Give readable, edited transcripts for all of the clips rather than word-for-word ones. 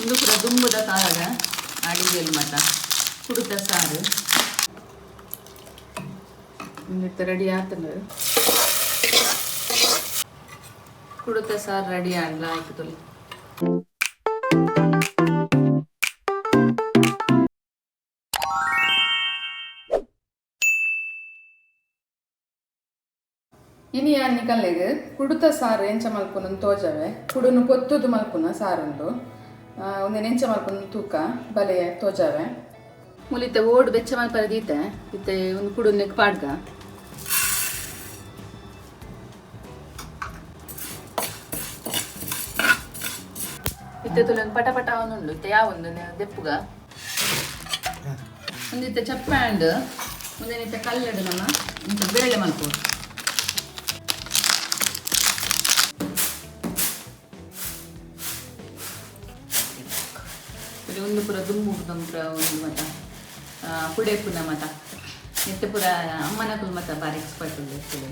ಒಂದು ಕೂಡ ದುಂಬುದ ಕಾಲದ ಅಡಿಗೆಲ್ ಮತ ಕುಡುತ ಸಾರು ಒಂದಿತ್ತು ರೆಡಿ ಆತಂದ್ರೆ ಕುಡುತ ಸಾರು ರೆಡಿ ಆಡ್ಲ ಆಯ್ತು ತೊಲಿ. ಇನಿ ಯಾನ್ ಕಲ್ಲೆಗ್ ಕುಡುತ ಸಾರು ಎಂಚ ಮಲ್ಪುನ ತೋಜವೆ ಕುಡುನು ಪೊತ್ತುದು ಮಲ್ಪುನ ಸಾರುಂಡು ಒಂದೇನು ಎಂಚ ಮಲ್ಪುನ ತೂಕ ಬಲೆ ತೋಜವೆ ಮುಲಿತ ಓಡ್ ಬೆಚ್ಚ ಮಲ್ಪರ ದೀತೆ ಇತ್ತೆ ಒಂದು ಕುಡುನೆಗ್ ಪಾಡ್ಗ ಇತ್ತೆ ತುಲಂಗ್ ಪಟ ಪಟ ಅವನುಂಡು ಇತ್ತೆ ಯಾವೊಂದು ದೆಪ್ಪುಗ ಒಂದಿತ್ತೆ ಚಪ್ಪಾಂಡ್ ಒಂದೇನಿತ್ತೆ ಕಲ್ಲಡು ನಮ್ಮ ಇಂತ ಬೇಳೆ ಮಲ್ಪೋದು ಒಂದು ಪುರ ದುಮ್ಮುಗ್ದಂಪ್ರ ಒಂದು ಮತ ಪುಡೆ ಪುನ ಮತ ನೆತ್ತೆ ಪುರ ಅಮ್ಮನಕುಲ್ ಮತ ಬಾರಿ ಎಕ್ಸ್ಪರ್ಟ್ ಉಂಡು ಪುಡೆ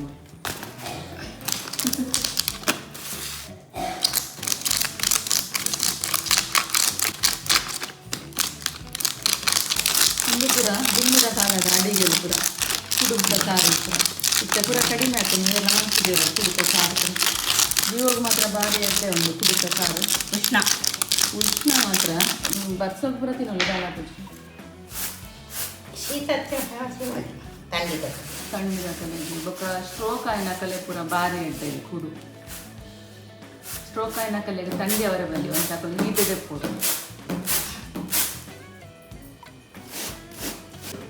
ಒಂದು ಪುರ ದುಮ್ಮದ ಕಾಲದ ಅಡಿಗೆಲು ಪುರ ಕುಡುಕ ಸಾರು ಪುರ ಇತ್ತ ಪುರ ಕಡಿಮೆ ಆಗ್ತದೆ ನೀವೆಲ್ಲ ಮಾಡ್ತಿದ್ದೇವೆ ಕುಡುಕ ಸಾರು ಜೀವಾಗ ಮಾತ್ರ ಭಾರಿ ಅಡ್ಡೆ ಒಂದು ಕುಡುಕ ಸಾರು ಉಷ್ಣ ಮಾತ್ರ ಬರ್ಸೋದು ಪುರ ತಿನ್ನೋಲ್ಲ ದಾಲ ತಣ್ಣೀರ ಕಲೆ ಬೊಕ್ಕ ಸ್ಟ್ರೋಕ್ ಆಯ್ನ ಕಲೆ ಪೂರ ಬಾರಿ ಇರ್ತದೆ ಕುಡು ಸ್ಟ್ರೋಕ್ ಆಯ್ನ ಕಲೆಗೆ ತಂಡಿ ಅವರ ಬಲ್ಲಿ ಒಂದು ತಕೊಂಡು ನೀಟದೆ ಪೂರ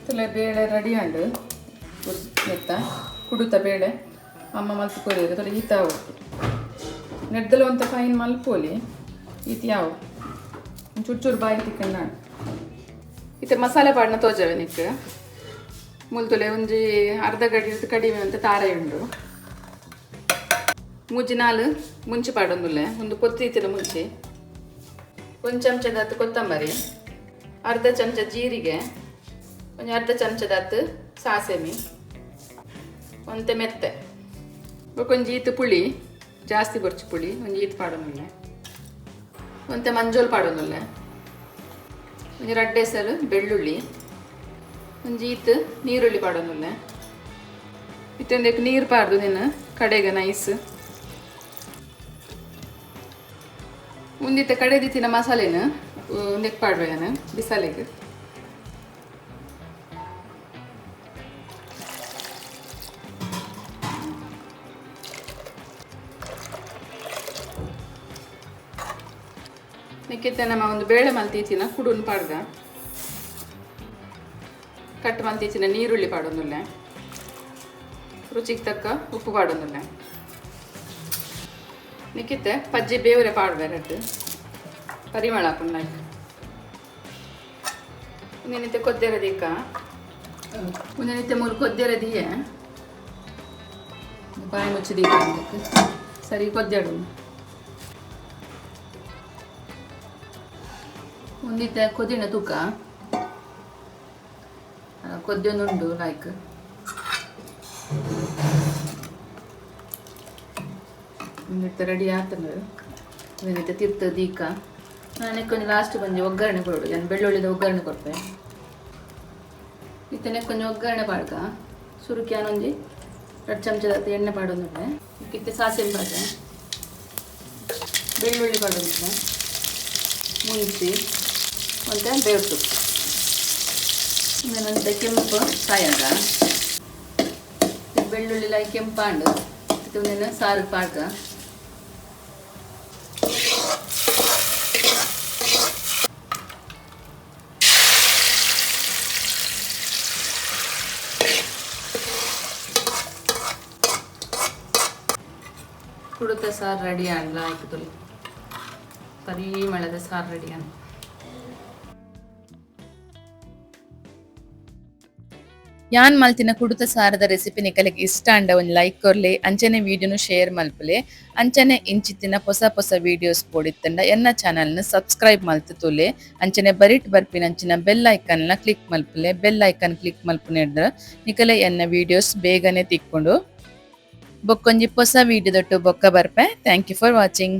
ತಲೆ ಬೇಳೆ ರೆಡಿ ಅಂಡು ಎತ್ತ ಕುಡುತ್ತ ಬೇಳೆ ಅಮ್ಮ ಮಲ್ತು ಕೊರಿಯೋದು ತೊಲೆ ಈತ ಹೋಗ್ತು ನೆಡ್ದಲ್ಲ ಒಂತ ಫೈನ್ ಮಲ್ಪೋಲಿ ಈತ ಯಾವ ಚೂರು ಬಾಯಿ ತಿಕ್ಕಣ್ಣ ಇತ್ತೆ ಮಸಾಲೆ ಪಾಡ್ನ ತೋಜವೆ ನಿಕ್ಕ ಮುಲ್ತುಲೆ ಒಂಜಿ ಅರ್ಧ ಗಡಿ ಕಡಿಮೆ ಅಂತ ತಾರೆ ಉಂಡು ಮೂಜಿ ನಾಲು ಮುಂಚೆ ಪಾಡೊಂದುಲ್ಲೆ ಒಂದು ಕೊತ್ತಿ ಇತ್ತಿನ ಮುಂಚೆ ಒಂದು ಚಮಚದ ಹತ್ತು ಕೊತ್ತಂಬರಿ ಅರ್ಧ ಚಮಚ ಜೀರಿಗೆ ಒಂದು ಅರ್ಧ ಚಮಚದ ಹತ್ತು ಸಾಸೆಮಿ ಒಂತೆ ಮೆತ್ತೆ ಒಂಜಿ ಈತು ಪುಳಿ ಜಾಸ್ತಿ ಬರ್ಚು ಪುಳಿ ಒಂಜಿ ಈತು ಪಾಡೊಂದುಲ್ಲೆ ಒಂತೆ ಮಂಜೋಲ್ ಪಾಡೊಂದುಲ್ಲೆ ಒಂಜಿ ರಡ್ಡೆ ಹೆಸರು ಬೆಳ್ಳುಳ್ಳಿ ಒಂಜಿ ಈತು ನೀರುಳ್ಳಿ ಪಾಡೊಂದುಲ್ಲೆ ಇತ್ತೊಂದಕ್ಕೆ ನೀರು ಪಾಡ್ದು ನೀನು ಕಡೆಗೆ ನೈಸ್ ಮುಂದಿತ್ತ ಕಡೆ ದಿತ್ತಿನ ಮಸಾಲೆನ ನೆಕ್ ಪಾಡ್ಬೇಕನ ಬಿಸಾಲೆಗೆ ನಿಕ್ಕಿತ್ತೆ ನಮ್ಮ ಒಂದು ಬೇಳೆ ಮಲ್ತೀಚಿನ ಕುಡುನ್ ಪಾಡ್ಗ ಕಟ್ ಮಲ್ತೀಚಿನ ನೀರುಳ್ಳಿ ಪಾಡೊಂದುಲ್ಲೆ ರುಚಿಗೆ ತಕ್ಕ ಉಪ್ಪು ಪಾಡೊಂದುಲ್ಲೆ ನಿಕ್ಕಿತ್ತೆ ಪಜ್ಜಿ ಬೇವರೆ ಪಾಡ್ಬೇರಟ್ಟು ಪರಿಮಳ ಹಾಕೊಂಡ್ಲಾಯ್ತು ಒಂದೇನಿತ್ತೆ ಕೊದ್ದೆರ ದೀಕ ಒಂದೇನಿತ್ತೆ ಮೂರು ಕೊದ್ದೆರ ದೀಯೆ ಬಾಯಿ ಮುಚ್ಚಿ ದೀಕ ಸರಿ ಕೊದ್ದೆಡು ಒಂದಿತ್ತೆ ಕೊದ್ದಿನ ತೂಕ ಕೊದ್ದೊಂದುಂಡು ಲೈಕ್ ಒಂದಿತ್ತೆ ರೆಡಿ ಆತಂದ್ರೆ ಒಂದಿತ್ತೆ ತಿರ್ತ ದೀಕ ನೆಕ್ಕೊಂದು ಲಾಸ್ಟ್ ಬಂದು ಒಗ್ಗರಣೆ ಕೊಡು ನಾನು ಬೆಳ್ಳುಳ್ಳಿದ ಒಗ್ಗರಣೆ ಕೊಡ್ತೆ ಇತ್ತೆ ನೆಕ್ಕೊಂದು ಒಗ್ಗರಣೆ ಪಾಡ್ಕ ಸುರುಕಿ ಅನ್ನೊಂದು 2 ಚಮಚದ ಎಣ್ಣೆ ಪಾಡೊಂದುಂಡೆ ಇತ್ತೆ ಸಾಸಿವೆ ಪಾಡ್ದೆ ಬೆಳ್ಳುಳ್ಳಿ ಪಾಡೊಂದಿದ್ದೆ ಮುಂಚಿ ಮತ್ತು ಬೇವು ತುಪ್ಪ ಇನ್ನೊಂದು ಕೆಂಪು ಕಾಯಾಗ ಬೆಳ್ಳುಳ್ಳಿ ಕೆಂಪಾಂಡು ಇದನ್ನ ಸಾರು ಪಾಕ ಕುಡುತ ಸಾರು ರೆಡಿ ಆಗಲ್ಲ ಆಯ್ತು ಪರಿಮಳದ ಸಾರು ರೆಡಿ ಆಗ ಯಾನ್ ಮಲ್ತಿನ ಕುಡುತ ಸಾರದ ರೆಸಿಪಿ ನಿಕಲಿಗೆ ಇಷ್ಟ ಅಂಡ ಒಂದು ಲೈಕ್ ಕೊರ್ಲೆ ಅಂಚನೆ ವಿಡಿಯೋನು ಶೇರ್ ಮಲ್ಪಲೆ ಅಂಚನೆ ಇಂಚಿತ್ತಿನ ಹೊಸ ವಿಡಿಯೋಸ್ ಪೋಡಿತ್ತಂಡ ಎನ್ನ ಚಾನಲ್ನ ಸಬ್ಸ್ಕ್ರೈಬ್ ಮಲ್ತು ತುಲೆ ಅಂಚನೆ ಬರಿಟ್ ಬರ್ಪಿನ ಅಂಚಿನ ಬೆಲ್ ಐಕನ್ನ ಕ್ಲಿಕ್ ಮಲ್ಪಲೆ ಬೆಲ್ ಐಕನ್ ಕ್ಲಿಕ್ ಮಲ್ಪುನೆಡ್ರ ನಿಕಲೆ ಎನ್ನ ವಿಡಿಯೋಸ್ ಬೇಗನೆ ತಿಕ್ಕೊಂಡು ಬೊಕ್ಕೊಂಜಿ ಹೊಸ ವಿಡಿಯೋದೊಟ್ಟು ಬೊಕ್ಕ ಬರ್ಪೆ. Thank you for watching.